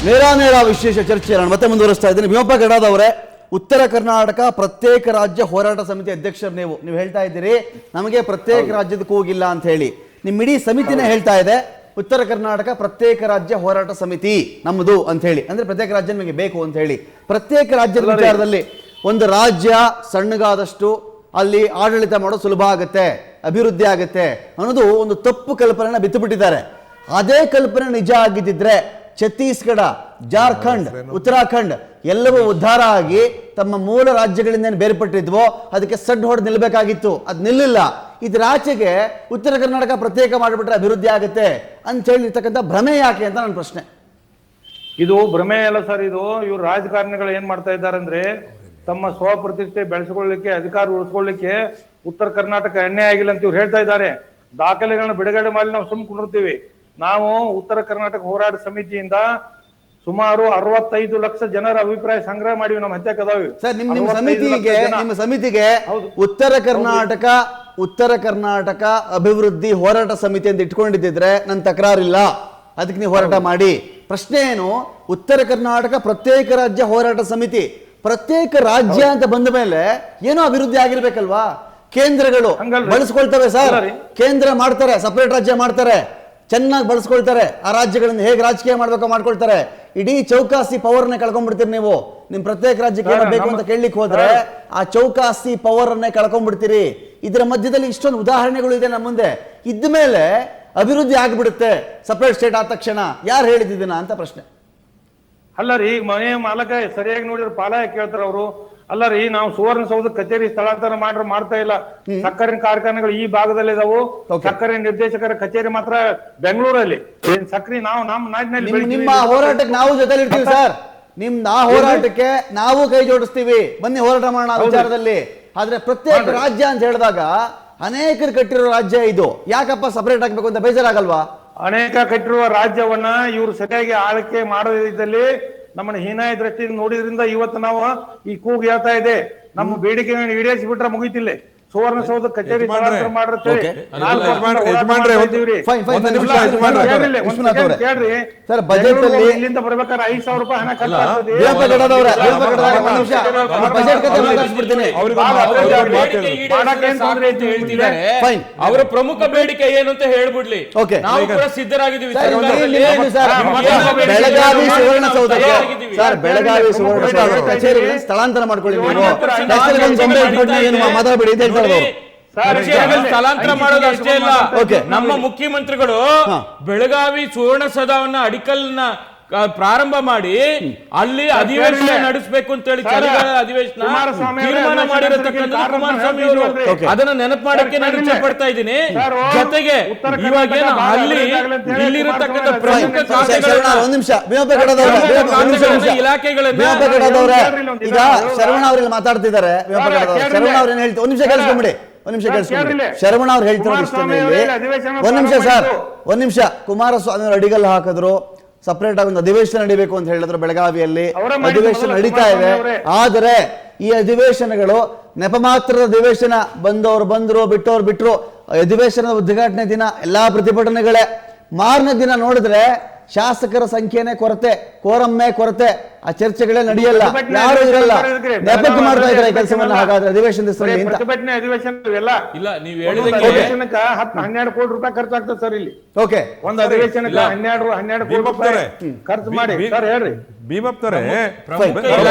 ನೇರ ವಿಶೇಷ ಚರ್ಚೆ ನಾನು ಮತ್ತೆ ಮುಂದುವರಿಸ್ತಾ ಇದ್ದೀನಿ. ಭೀಮಪ್ಪ ಗಡಾದವರೇ, ಉತ್ತರ ಕರ್ನಾಟಕ ಪ್ರತ್ಯೇಕ ರಾಜ್ಯ ಹೋರಾಟ ಸಮಿತಿ ಅಧ್ಯಕ್ಷರು ನೀವು ಹೇಳ್ತಾ ಇದ್ದೀರಿ ನಮಗೆ ಪ್ರತ್ಯೇಕ ರಾಜ್ಯದಕ್ಕೆ ಹೋಗಿಲ್ಲ ಅಂತ ಹೇಳಿ. ನಿಮ್ಮ ಇಡೀ ಸಮಿತಿನೇ ಹೇಳ್ತಾ ಇದೆ ಉತ್ತರ ಕರ್ನಾಟಕ ಪ್ರತ್ಯೇಕ ರಾಜ್ಯ ಹೋರಾಟ ಸಮಿತಿ ನಮ್ಮದು ಅಂತ ಹೇಳಿ, ಅಂದ್ರೆ ಪ್ರತ್ಯೇಕ ರಾಜ್ಯ ನಮಗೆ ಬೇಕು ಅಂತ ಹೇಳಿ. ಪ್ರತ್ಯೇಕ ರಾಜ್ಯದ ವಿಚಾರದಲ್ಲಿ ಒಂದು ರಾಜ್ಯ ಸಣ್ಣಗಾದಷ್ಟು ಅಲ್ಲಿ ಆಡಳಿತ ಮಾಡೋದು ಸುಲಭ ಆಗುತ್ತೆ, ಅಭಿವೃದ್ಧಿ ಆಗುತ್ತೆ ಅನ್ನೋದು ಒಂದು ತಪ್ಪು ಕಲ್ಪನೆನ ಬಿತ್ತುಬಿಟ್ಟಿದ್ದಾರೆ. ಅದೇ ಕಲ್ಪನೆ ನಿಜ ಆಗಿದ್ದಿದ್ರೆ ಛತ್ತೀಸ್ಗಢ, ಜಾರ್ಖಂಡ್, ಉತ್ತರಾಖಂಡ್ ಎಲ್ಲವೂ ಉದ್ಧಾರ ಆಗಿ ತಮ್ಮ ಮೂಲ ರಾಜ್ಯಗಳಿಂದ ಬೇರ್ಪಟ್ಟಿದ್ವೋ ಅದಕ್ಕೆ ಸಡ್ಡು ಹೊಡೆದು ನಿಲ್ಲಬೇಕಾಗಿತ್ತು. ಅದು ನಿಲ್ಲಿಲ್ಲ. ಇದರಾಚೆಗೆ ಉತ್ತರ ಕರ್ನಾಟಕ ಪ್ರತ್ಯೇಕ ಮಾಡಿಬಿಟ್ರೆ ಅಭಿವೃದ್ಧಿ ಆಗುತ್ತೆ ಅಂತ ಹೇಳಿರ್ತಕ್ಕಂಥ ಭ್ರಮೆ ಯಾಕೆ ಅಂತ ನನ್ನ ಪ್ರಶ್ನೆ. ಇದು ಭ್ರಮೆ ಅಲ್ಲ ಸರ್. ಇದು ಇವ್ರು ರಾಜಕಾರಣಿಗಳು ಏನ್ ಮಾಡ್ತಾ ಇದ್ದಾರೆ ಅಂದ್ರೆ ತಮ್ಮ ಸ್ವಪ್ರತಿಷ್ಠೆ ಬೆಳೆಸಿಕೊಳ್ಳಲಿಕ್ಕೆ, ಅಧಿಕಾರ ಉಳಿಸ್ಕೊಳ್ಳಿಕ್ಕೆ ಉತ್ತರ ಕರ್ನಾಟಕ ಎಣ್ಣೆ ಆಗಿಲ್ಲ ಅಂತ ಇವ್ರು ಹೇಳ್ತಾ ಇದ್ದಾರೆ. ದಾಖಲೆಗಳನ್ನ ಬಿಡುಗಡೆ ಮಾಡಿ ನಾವು ಸುಮ್ಕೊಂಡಿರ್ತೀವಿ. ನಾವು ಉತ್ತರ ಕರ್ನಾಟಕ ಹೋರಾಟ ಸಮಿತಿಯಿಂದ ಸುಮಾರು 65 ಲಕ್ಷ ಜನರ ಅಭಿಪ್ರಾಯ ಸಂಗ್ರಹ ಮಾಡಿವಿ. ನಮ್ಮ ಹತ್ಯಕದಾವಿ ಸರ್. ನಿಮ್ಮ ಸಮಿತಿಗೆ ಉತ್ತರ ಕರ್ನಾಟಕ ಅಭಿವೃದ್ಧಿ ಹೋರಾಟ ಸಮಿತಿ ಅಂತ ಇಟ್ಕೊಂಡಿದ್ದಿದ್ರೆ ನನ್ನ ತಕರಾರಿಲ್ಲ, ಅದಕ್ಕೆ ನೀವು ಹೋರಾಟ ಮಾಡಿ. ಪ್ರಶ್ನೆ ಏನು, ಉತ್ತರ ಕರ್ನಾಟಕ ಪ್ರತ್ಯೇಕ ರಾಜ್ಯ ಹೋರಾಟ ಸಮಿತಿ ಪ್ರತ್ಯೇಕ ರಾಜ್ಯ ಅಂತ ಬಂದ ಮೇಲೆ ಏನೋ ಅಭಿವೃದ್ಧಿ ಆಗಿರ್ಬೇಕಲ್ವಾ? ಕೇಂದ್ರಗಳು ಬಳಸ್ಕೊಳ್ತವೆ ಸರ್, ಕೇಂದ್ರ ಮಾಡ್ತಾರೆ, ಸಪರೇಟ್ ರಾಜ್ಯ ಮಾಡ್ತಾರೆ, ಚೆನ್ನಾಗಿ ಬಳಸ್ಕೊಳ್ತಾರೆ. ಆ ರಾಜ್ಯಗಳನ್ನು ಹೇಗೆ ರಾಜಕೀಯ ಮಾಡ್ಬೇಕೋ ಮಾಡ್ಕೊಳ್ತಾರೆ. ಇಡೀ ಚೌಕಾಸಿ ಪವರ್ನೇ ಕಳ್ಕೊಂಡ್ಬಿಡ್ತೀರಿ ನೀವು. ನಿಮ್ ಪ್ರತ್ಯೇಕ ರಾಜ್ಯಕ್ಕೆ ಏನು ಬೇಕು ಅಂತ ಕೇಳಲಿಕ್ಕೆ ಹೋದ್ರೆ ಆ ಚೌಕಾಸಿ ಪವರ್ ಅನ್ನೇ ಕಳ್ಕೊಂಡ್ಬಿಡ್ತೀರಿ. ಇದರ ಮಧ್ಯದಲ್ಲಿ ಇಷ್ಟೊಂದು ಉದಾಹರಣೆಗಳು ಇದೆ ನಮ್ಮ ಮುಂದೆ. ಇದ್ದ ಮೇಲೆ ಅಭಿವೃದ್ಧಿ ಆಗ್ಬಿಡುತ್ತೆ ಸಪರೇಟ್ ಸ್ಟೇಟ್ ಆದ ತಕ್ಷಣ. ಯಾರು ಹೇಳಿದಿನ ಅಂತ ಪ್ರಶ್ನೆ. ಅಲ್ಲ ರೀ, ಮನೆ ಮಾಲಕ ಸರಿಯಾಗಿ ನೋಡಿದ್ರೆ ಪಾಲ ಕೇಳ್ತಾರ ಅವರು. ಅಲ್ಲ ರೀ, ನಾವು ಸುವರ್ಣಸೌಧ ಕಚೇರಿ ಸ್ಥಳಾಂತರ ಮಾಡ್ತಾ ಇಲ್ಲ. ಸಕ್ಕರೆ ಕಾರ್ಖಾನೆಗಳು ಈ ಭಾಗದಲ್ಲಿ ಇದಾವು. ಸಕ್ಕರೆ ನಿರ್ದೇಶಕರ ಕಚೇರಿ ಮಾತ್ರ ಬೆಂಗಳೂರಲ್ಲಿ. ಸಕ್ಕರೆ ನಾವು ನಮ್ಮ ನಾಡಿನಲ್ಲಿ ನಿಮ್ಮ ಹೋರಾಟಕ್ಕೆ ನಾವು ಜೊತೆಲಿ ಇರ್ತೀವಿ ಸರ್. ಆ ಹೋರಾಟಕ್ಕೆ ನಾವು ಕೈ ಜೋಡಿಸ್ತೀವಿ, ಬನ್ನಿ ಹೋರಾಟ ಮಾಡೋಣ ವಿಚಾರದಲ್ಲಿ. ಆದ್ರೆ ಪ್ರತ್ಯೇಕ ರಾಜ್ಯ ಅಂತ ಹೇಳಿದಾಗ ಅನೇಕರು ಕಟ್ಟಿರೋ ರಾಜ್ಯ ಇದು, ಯಾಕಪ್ಪ ಸಪರೇಟ್ ಆಗ್ಬೇಕು ಅಂತ ಬೇಜಾರಾಗಲ್ವಾ? ಅನೇಕ ಕಟ್ಟಿರುವ ರಾಜ್ಯವನ್ನ ಇವರು ಸರಿಯಾಗಿ ಆಳ್ಕೆ ಮಾಡೋದ್ರಲ್ಲಿ ನಮ್ಮನ್ನ ಹೀನಾಯ ದೃಷ್ಟಿಯಿಂದ ನೋಡಿದ್ರಿಂದ ಇವತ್ತು ನಾವು ಈ ಕೂಗು ಹೇಳ್ತಾ ಇದೆ. ನಮ್ಮ ಬೇಡಿಕೆ ಈಡೇರಿಸಿ ಬಿಟ್ರೆ ಮುಗಿತಿಲ್ಲ. ಸುವರ್ಣಸೌಧ ಕಚೇರಿ ಇಲ್ಲಿಂದ ಬರ್ಬೇಕಾದ್ರೆ 5,000 ರೂಪಾಯಿ ಹಣ ಖರ್ಚಾಗ್ತದೆ. ಅವರ ಪ್ರಮುಖ ಬೇಡಿಕೆ ಏನು ಅಂತ ಹೇಳ್ಬಿಡ್ಲಿ, ನಾವು ಕೂಡ ಸಿದ್ಧರಾಗಿದ್ದೀವಿ. ಬೆಳಗಾವಿ ಸುವರ್ಣಸೌಧ ಕಚೇರಿ ಸ್ಥಳಾಂತರ ಮಾಡ್ಕೊಳ್ಳಿ, ಮಾತಾಡಬೇಡಿ ಅಂತ ಹೇಳ್ತಾರೆ. ಸ್ಥಳಾಂತರ ಮಾಡೋದು ಅಷ್ಟೇ ಇಲ್ಲ, ನಮ್ಮ ಮುಖ್ಯಮಂತ್ರಿಗಳು ಬೆಳಗಾವಿ ಸುವರ್ಣಸೌಧವನ್ನ ಅಡಿಕಲ್ನ ಪ್ರಾರಂಭ ಮಾಡಿ ಅಲ್ಲಿ ಅಧಿವೇಶನ ನಡೆಸಬೇಕು ಅಂತ ಹೇಳಿ ಚಳಿಗಾಲ ಅಧಿವೇಶನ ತೀರ್ಮಾನ ಮಾಡಿರತಕ್ಕಂಥ ಕುಮಾರಸ್ವಾಮಿ ಅವರು. ಅದನ್ನ ನೆನಪು ಮಾಡಕ್ಕೆ ನಾನು ಇಚ್ಛೆ ಪಡ್ತಾ ಇದ್ದೀನಿ. ಜೊತೆಗೆ ಇವಾಗ ಇಲ್ಲಿರತಕ್ಕಂಥ ಪ್ರಮುಖ ಇಲಾಖೆಗಳನ್ನ ಈಗ ಶರವಣ ಅವರಲ್ಲಿ ಮಾತಾಡ್ತಿದ್ದಾರೆ. ಶರವಣ ಅವ್ರು ಏನ್ ಹೇಳ್ತಾರೆ, ಒಂದ್ ನಿಮಿಷ ಕೇಳಿಸ್ಕೊಂಬಿಡಿ. ಶರವಣ ಅವ್ರು ಹೇಳ್ತಾರೆ ಒಂದ್ ನಿಮಿಷ. ಕುಮಾರಸ್ವಾಮಿ ಅವರು ಅಡಿಗಲ್ ಹಾಕಿದ್ರು, ಸಪರೇಟ್ ಆಗಿ ಒಂದು ಅಧಿವೇಶನ ನಡೀಬೇಕು ಅಂತ ಹೇಳಿದ್ರು. ಬೆಳಗಾವಿಯಲ್ಲಿ ಅಧಿವೇಶನ ನಡೀತಾ ಇದೆ. ಆದರೆ ಈ ಅಧಿವೇಶನಗಳು ನೆಪ ಮಾತ್ರದ ಅಧಿವೇಶನ. ಬಂದವರು ಬಂದ್ರು, ಬಿಟ್ಟವ್ರು ಬಿಟ್ರು. ಅಧಿವೇಶನದ ಉದ್ಘಾಟನೆ ದಿನ ಎಲ್ಲಾ ಪ್ರತಿಭಟನೆಗಳೇ. ಮಾರನೇ ದಿನ ನೋಡಿದ್ರೆ ಶಾಸಕರ ಸಂಖ್ಯೆನೇ ಕೊರತೆ, ಕೋರಮ್ಮೆ ಕೊರತೆ, ಆ ಚರ್ಚೆಗಳೇ ನಡೆಯಲ್ಲ, ಯಾರು ಇರಲ್ಲ. ನೆಪಕ್ಕೆ ಮಾಡ್ತಾ ಇದ್ದಾರೆ ಕೆಲಸವನ್ನ. ಹಾಗಾದ್ರೆ ಅಧಿವೇಶನ ಪ್ರತಿಭಟನೆ ಅಧಿವೇಶನ ಇಲ್ಲ. ನೀವು ಹೇಳಿದಂಗೆ 12 ಕೋಟಿ ರೂಪಾಯಿ ಖರ್ಚಾಗ್ತದೆ ಸರ್ ಇಲ್ಲಿ. ಓಕೆ, ಒಂದು ಅಧಿವೇಶನಕ್ಕೆ 12 ಕೋಟಿ ರೂಪಾಯಿ ಖರ್ಚು ಮಾಡಿ ಸರ್ ಹೇಳ್ರಿ.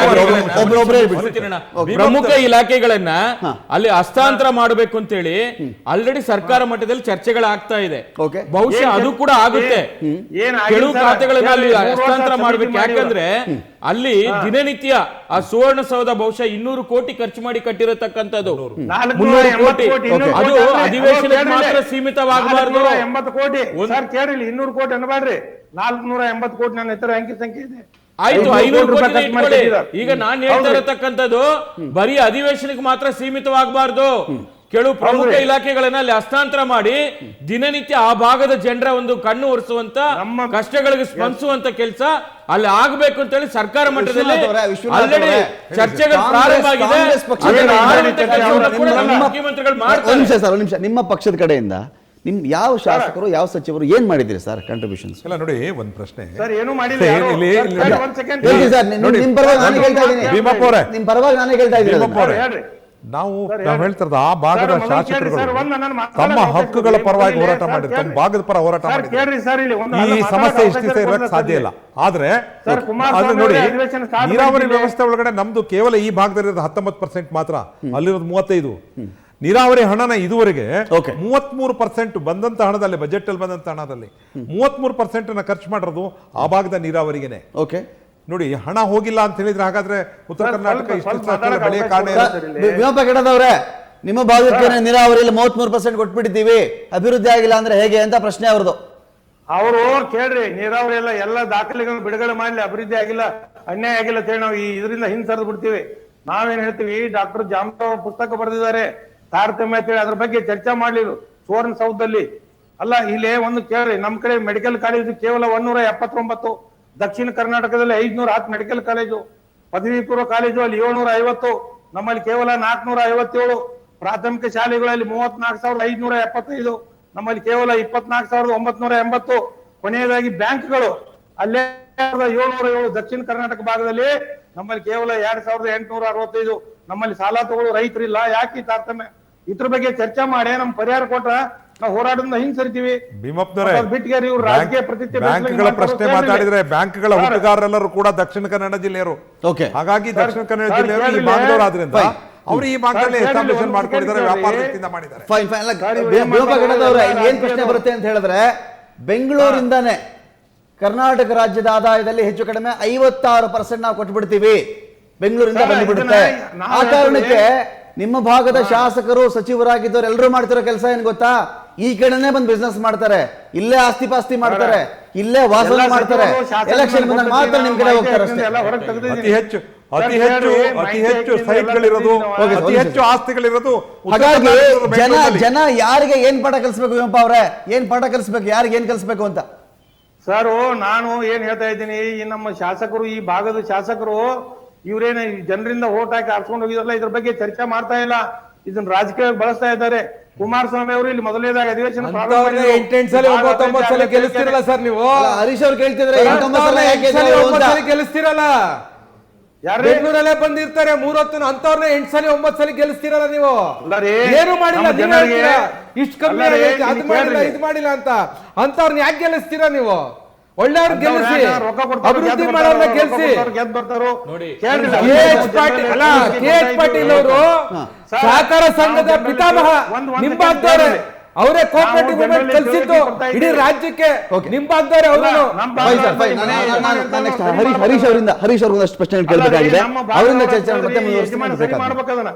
ಪ್ರಮುಖ ಇಲಾಖೆಗಳನ್ನ ಅಲ್ಲಿ ಹಸ್ತಾಂತರ ಮಾಡಬೇಕು ಅಂತ ಹೇಳಿ ಆಲ್ರೆಡಿ ಸರ್ಕಾರ ಮಟ್ಟದಲ್ಲಿ ಚರ್ಚೆಗಳಾಗ್ತಾ ಇದೆ. ಬಹುಶಃ ಅದು ಕೂಡ ಆಗುತ್ತೆ. ಕೆಲವು ಖಾತೆಗಳನ್ನ ಅಲ್ಲಿ ಹಸ್ತಾಂತರ ಮಾಡ್ಬೇಕು. ಯಾಕಂದ್ರೆ ಅಲ್ಲಿ ದಿನನಿತ್ಯ ಆ ಸುವರ್ಣಸೌಧ ಬಹುಶಃ 200 ಕೋಟಿ ಖರ್ಚು ಮಾಡಿ ಕಟ್ಟಿರತಕ್ಕಂಥದ್ದು. 300 ಕೋಟಿ ಅದು ಅಧಿವೇಶನಕ್ಕೆ ಮಾತ್ರ ಸೀಮಿತವಾಗಬಾರ್ದು. 80 ಕೋಟಿ ಸರ್ ಕೇಳಿ, 200 ಕೋಟಿ ಅನ್ನಬಾರ್ರಿ, 480 ಕೋಟಿ ನನ್ನ ಹತ್ರ ಅಂಕಿ ಸಂಖ್ಯೆ ಇದೆ. ಆಯ್ತು, 500 ಕೋಟಿ ಇಟ್ಕೊಳ್ಳಿ. ಈಗ ನಾನ್ ಹೇಳ್ತಾ ಇರತಕ್ಕಂಥದ್ದು ಬರೀ ಅಧಿವೇಶನಕ್ಕೆ ಮಾತ್ರ ಸೀಮಿತವಾಗಬಾರ್ದು. ಕೆಲವು ಪ್ರಮುಖ ಇಲಾಖೆಗಳನ್ನ ಅಲ್ಲಿ ಹಸ್ತಾಂತರ ಮಾಡಿ ದಿನನಿತ್ಯ ಆ ಭಾಗದ ಜನರ ಒಂದು ಕಣ್ಣು ಒರೆಸುವಂತ, ಕಷ್ಟಗಳಿಗೆ ಸ್ಪಂದಿಸುವಂತ ಕೆಲಸ ಅಲ್ಲಿ ಆಗ್ಬೇಕು ಅಂತ ಹೇಳಿ ಸರ್ಕಾರ ಮಟ್ಟದಲ್ಲಿ ಆಲ್ರೆಡಿ ಚರ್ಚೆಗಳು ಪ್ರಾರಂಭ ಆಗಿದೆ. ಮುಖ್ಯಮಂತ್ರಿಗಳು ನಿಮ್ಮ ಪಕ್ಷದ ಕಡೆಯಿಂದ ನಿಮ್ ಯಾವ ಶಾಸಕರು ಯಾವ ಸಚಿವರು ಏನ್ ಮಾಡಿದಿರಿ ಸರ್ ಕಾಂಟ್ರಿಬ್ಯೂಷನ್ಸ್? ಇಲ್ಲ ನೋಡಿ ಒಂದ್ ಪ್ರಶ್ನೆ ಸರ್ ಏನು ಮಾಡಿಲ್ಲ ಸರ್, ಯಾರು? ಇಲ್ಲಿ- ಸರ್, ಇಲ್ಲಿ- ಒಂದ್ second. ಹೇಳ್ತೀನಿ ಸರ್, ನೋಡಿ, ನಿಮ್ ಪರವಾಗಿ ನಾನೇ ಹೇಳ್ತಾ ಇದ್ದೀನಿ. ಭೀಮಪ್ಪ ಅವರೇ. ನಿಮ್ ಪರವಾಗಿ ನಾನೇ ಹೇಳ್ತಾ ಇದ್ದೀನಿ ಭೀಮಪ್ಪ ಅವರೇ, ಹೇಳ್ರಿ. ನಾವು ಸರ್, ಹೇಳ್ತಿರೋದು ಆ ಭಾಗದ ಸರ್, ಮೊದಲು ಕೇಳಿ ಶಾಸಕರುಗಳು ಸರ್, ಒಂದು ನನ್ನ ಮಾತಾಡೋ ತಮ್ಮ ಅವಕಾಶ ಹಕ್ಕುಗಳ ಕೊಡಿ. ಪರವಾಗಿ ಮೊದಲು ಹೋರಾಟ ಸರ್, ಮಾಡಿದ್ರು, ತಮ್ಮ ಕೇಳ್ರಿ. ಭಾಗದ ಪರ ಹೋರಾಟ ಸರ್, ಮಾಡಿದ್ರು. ಕೇಳ್ರಿ ಸರ್, ಇಲ್ಲಿ ಒಂದು ಈ ನನ್ನ ಸಮಸ್ಯೆ ಮಾತಾಡೋ ಇಷ್ಟು ಅವಕಾಶ ಇರಕ್ಕೆ ಕೊಡಿ ಸಾಧ್ಯ ಇಲ್ಲ. ಆದ್ರೆ ಸರ್, ಕುಮಾರಸ್ವಾಮಿ ಅದು ನೋಡಿ, ಅವರೇ ಅಧಿವೇಶನ start ನೀರಾವರಿ ಮಾಡಿದ್ದೀವಿ. ವ್ಯವಸ್ಥೆ ಒಳಗಡೆ ನಮ್ದು ಕೇವಲ ಈ ಭಾಗದಲ್ಲಿರೋದು 19% ಮಾತ್ರ, ಅಲ್ಲಿರೋದು 35. ನೀರಾವರಿ ಹಣನ ಇದುವರೆಗೆ Okay. 33% ಬಂದಂತ ಹಣದಲ್ಲಿ, ಬಜೆಟ್ ಅಲ್ಲಿ ಬಂದಂತ ಹಣದಲ್ಲಿ 33% ಖರ್ಚು ಮಾಡಿರೋದು ಆ ಭಾಗದ ನೀರಾವರಿಗೆನೆ. ಓಕೆ ನೋಡಿ, ಹಣ ಹೋಗಿಲ್ಲ ಅಂತ ಹೇಳಿದ್ರೆ ಹಾಗಾದ್ರೆ ಉತ್ತರ ಸರ್, ಕರ್ನಾಟಕ ಸ್ವಲ್ಪ ಇಷ್ಟು ಮಾತಾಡಕ್ಕೆ ಬೆಳೆಯ ಅವಕಾಶ ಕಾರಣ ಕೊಡಿ ಇಲ್ಲ. ಸರ್ ಇಲ್ಲಿ. ಭೀಮಪ್ಪ ಕೆಡದವ್ರೆ, ನಿಮ್ಮ ಭಾಗಕ್ಕೆ ನೀರಾವರಿಯಲ್ಲಿ 33% ಕೊಟ್ಬಿಟ್ಟಿದ್ದೀವಿ, ಅಭಿವೃದ್ಧಿ ಆಗಿಲ್ಲ ಅಂದ್ರೆ ಹೇಗೆ ಅಂತ ಪ್ರಶ್ನೆ ಅವ್ರದ್ದು. ಅವರು ಕೇಳ್ರಿ, ನೀರಾವರಿ ಎಲ್ಲ ದಾಖಲೆಗಳನ್ನು ಬಿಡುಗಡೆ ಮಾಡ್ಲಿ, ಅಭಿವೃದ್ಧಿ ಆಗಿಲ್ಲ, ಅನ್ಯಾಯ ಆಗಿಲ್ಲ ಅಂತ ಹೇಳಿ ನಾವು ಇದರಿಂದ ಹಿಂಸರಿದು ಬಿಡ್ತೀವಿ. ನಾವೇನ್ ಹೇಳ್ತೀವಿ, ಡಾಕ್ಟರ್ ಜಾಮರಾವ್ ಪುಸ್ತಕ ಬರೆದಿದ್ದಾರೆ ತಾರತಮ್ಯ ಅಂತೇಳಿ, ಅದ್ರ ಬಗ್ಗೆ ಚರ್ಚೆ ಮಾಡ್ಲಿರು ಸುವರ್ಣಸೌಧದಲ್ಲಿ. ಅಲ್ಲ, ಇಲ್ಲಿ ಒಂದು ಕೇಳ್ರಿ, ನಮ್ ಕಡೆ ಮೆಡಿಕಲ್ ಕಾಲೇಜು ಕೇವಲ 179, ದಕ್ಷಿಣ ಕರ್ನಾಟಕದಲ್ಲಿ 510 ಮೆಡಿಕಲ್ ಕಾಲೇಜು, ಪದವಿ ಪೂರ್ವ ಕಾಲೇಜು ಅಲ್ಲಿ 750, ನಮ್ಮಲ್ಲಿ ಕೇವಲ 457. ಪ್ರಾಥಮಿಕ ಶಾಲೆಗಳಲ್ಲಿ 34,575, ನಮ್ಮಲ್ಲಿ ಕೇವಲ 24,980. ಕೊನೆಯದಾಗಿ ಬ್ಯಾಂಕ್ಗಳು ಅಲ್ಲೇ 707, ದಕ್ಷಿಣ ಕರ್ನಾಟಕ ಭಾಗದಲ್ಲಿ ನಮ್ಮಲ್ಲಿ ಕೇವಲ 2,865. ನಮ್ಮಲ್ಲಿ ಸಾಲ ತಗೊಳ್ಳೋ ರೈತರಿಲ್ಲ. ಯಾಕೆ ಈ ತಾರತಮ್ಯ? ಇದ್ರ ಬಗ್ಗೆ ಚರ್ಚೆ ಮಾಡಿ ನಮ್ ಪರಿಹಾರ ಕೊಟ್ರ ನಾವು ಹೋರಾಟದಿಂದ ಹಿಂಸರಿತೀವಿ. ಭೀಮಪ್ಪನವರೇ, ಬಿಟ್ಟಿಗೆ ಇವ್ರು ರಾಜಕೀಯ ಪ್ರತಿಷ್ಠೆ ಬ್ಯಾಂಕ್ಗಳ ಪ್ರಶ್ನೆ ಮಾತಾಡಿದ್ರೆ ಬ್ಯಾಂಕ್ಗಳ ಹುಟ್ಟುಗಾರರೆಲ್ಲರೂ ಕೂಡ ದಕ್ಷಿಣ ಕನ್ನಡ ಜಿಲ್ಲೆಯವರು. Okay. ಹಾಗಾಗಿ ದಕ್ಷಿಣ ಕನ್ನಡ ಸರ್, ಜಿಲ್ಲೆಯವರು ಈ ಕೇಳಿಲ್ಲ. ಭಾಗದವರಾದ್ರಿಂದ Fine. ಅವರು ಈ ಭಾಗದಲ್ಲಿ ಸರ್, ಎಸ್ಟಾಬ್ಲಿಷ್ ಕೇಳಿಲ್ಲ. ಮಾಡ್ಕೊಂಡಿದ್ದಾರೆ, ಒಂದು ವ್ಯಾಪಾರ ಕೇಳಿ. ದೃಷ್ಟಿಯಿಂದ ಮಾಡಿದ್ದಾರೆ. Fine fine. ಸರ್, ಇವ್ರು ಏನ್ ಭೀಮಪ್ಪ ಕೆಡದವ್ರೆ, ಇಲ್ಲಿ ಏನ್ ಮಾಡ್ತಾರೆ? ಪ್ರಶ್ನೆ ಬರುತ್ತೆ ಅಂತ ಹೇಳಿದ್ರೆ, ಬೆಂಗಳೂರಿಂದಾನೆ ಕರ್ನಾಟಕ ರಾಜ್ಯದ ಆದಾಯದಲ್ಲಿ ಹೆಚ್ಚು ಕಡಿಮೆ 56% ನಾವು ಕೊಟ್ಬಿಡ್ತೀವಿ, ಬೆಂಗಳೂರಿಂದ ಸರ್, ಬಂದ್ಬಿಡುತ್ತೆ. ಇದನ್ನ ನಾವು ಆ ಕಾರಣಕ್ಕೆ ಹೇಳ್ತೀವಿ. ನಿಮ್ಮ ಭಾಗದ ಶಾಸಕರು ಸಚಿವರಾಗಿದ್ದವರು ಎಲ್ಲರೂ ಮಾಡ್ತಿರೋ ಕೆಲಸ ಏನ್ ಗೊತ್ತಾ? ಈ ಕಡೆನೆ ಬಂದು ಬಿಸ್ನೆಸ್ ಮಾಡ್ತಾರೆ, ಇಲ್ಲೇ ಆಸ್ತಿ ಪಾಸ್ತಿ ಮಾಡ್ತಾರೆ, ಇಲ್ಲೇ ವಾಸನೆ ಎಲ್ಲ ಮಾಡ್ತಾರೆ, ಸಚಿವರು, ಶಾಸಕರು ಎಲೆಕ್ಷನ್ ಬಂದಾಗ ಮಾತ್ರ ನಿಮ್ ಕಡೆ ಹೋಗ್ತಾರೆ ಅಷ್ಟೇ. ಎಲ್ಲ ಹೊರಗೆ ತೆಗೆದಿದ್ದೀವಿ. ಅತಿ ಹೆಚ್ಚು ಸೈಟ್ಗಳಿರೋದು, Okay, ಅತಿ ಹೆಚ್ಚು ಆಸ್ತಿಗಳಿರೋದು ಉತ್ತರ ಹಾಗಾಗಿ ಕರ್ನಾಟಕದ ಜನ ಬೆಂಗಳೂರಲ್ಲಿ. ಜನ ಯಾರಿಗೆ ಏನ್ ಪಾಠ ಕಲಿಸ್ಬೇಕು ಭೀಮಪ್ಪ ಅವ್ರೆ? ಏನ್ ಪಾಠ ಕಲಿಸ್ಬೇಕು, ಯಾರಿಗೆ ಏನ್ ಕಲಿಸ್ಬೇಕು ಅಂತ? ಸರ್, ನಾನು ಏನ್ ಹೇಳ್ತಾ ಇದ್ದೀನಿ, ಈ ನಮ್ಮ ಶಾಸಕರು, ಈ ಭಾಗದ ಶಾಸಕರು ಇವ್ರೇನ ಜನರಿಂದ ಓಟ್ ಹಾಕಿ ಆರ್ಸ್ಕೊಂಡು ಹೋಗಿದಾರಲ್ಲ, ಇದ್ರ ಬಗ್ಗೆ ಚರ್ಚೆ ಮಾಡ್ತಾ ಇಲ್ಲ, ಇದನ್ನ ರಾಜಕೀಯ ಬಳಸ್ತಾ ಇದ್ದಾರೆ. ಕುಮಾರಸ್ವಾಮಿ ಅವರು ಇಲ್ಲಿ ಮೊದಲನೇದಾಗಿ ಅಧಿವೇಶನ ಪ್ರಾರಂಭ ಮಾಡಿದ್ರು. 8 ಸಲ 9 ಸಲ ಗೆಲ್ಲಿಸ್ತಿರಲ್ಲ ಸರ್ ನೀವು. ಅಲ್ಲ, ಹರೀಶ್ ಅವ್ರು ಕೇಳ್ತಿದ್ರೆ 8-9 ಸಲ ಯಾಕೆ 8 ಸಲ ಗೆದ್ರು 9 ಅಂತ. ಸಲ ಗೆಲ್ಲಿಸ್ತಿರಲ್ಲ. ಯಾರ್ರೀ? ಬೆಂಗಳೂರಲ್ಲೇ ಬಂದಿರ್ತಾರೆ 3 ಹೊತ್ತು, ಅಂತವ್ರನ್ನ 8 ಸಲ 9 ಸಲ ಗೆಲ್ಲಿಸ್ತಿರಲ್ಲ ನೀವು. ಅಲ್ಲ ರೀ, ಏನು ಮಾಡಿಲ್ಲ, ನಮ್ಮ ನೀವ್ ಜನರಿಗೆ ಹೇಳ್ತೀರಾ ಇಷ್ಟು ಕಮ್ಮಿ ಅಲ್ಲ ರೀ, ಆಗೈತೆ, ಅದು ಇಲ್ಲಿ ಮಾಡಿಲ್ಲ ಕೇಳ್ರಿ. ಇದು ಮಾಡಿಲ್ಲ ಅಂತ. ಅಂತವ್ರನ್ನ ಯಾಕೆ ಗೆಲ್ಲಿಸ್ತೀರಾ ನೀವು? ಒಳ್ಳೆಯವ್ರು ಗೆಲ್ಲಿಸಿ, ಅಭಿವೃದ್ಧಿ ಮಾಡೋರ್ನ ಗೆಲ್ಲಿಸಿ. ಗೆದ್ದು ಬರ್ತಾರೋ ನೋಡಿ. ಕೇಳ್ರಿ. KH ಪಾಟೀಲ್ ಅಲ್ಲ, KH ಪಾಟೀಲ್ ಅವರು ಸಹಕಾರ ಸಂಘದ ಪಿತಾಮಹ, ನಿಮ್ಮ ಭಾಗದವ್ರೆ. ಅವರೇ ಕೋಆಪರೇಟಿವ್ ಮೂವ್ಮೆಂಟ್ ಕಲಿಸಿದ್ದು ಇಡೀ ರಾಜ್ಯಕ್ಕೆ. ನಿಮ್ಮ ಭಾಗದವ್ರೆ ಅವರು. ಹರೀಶ್ ಅವರಿಂದ ಒಂದಷ್ಟು ಪ್ರಶ್ನೆ ಕೇಳಬೇಕಾಗಿದೆ, ಅವರಿಂದ ಚರ್ಚೆ ಮತ್ತೆ ಮುಂದುವರಿಸ್ತೀನಿ. ಮಾಡ್ಬೇಕದನ್ನ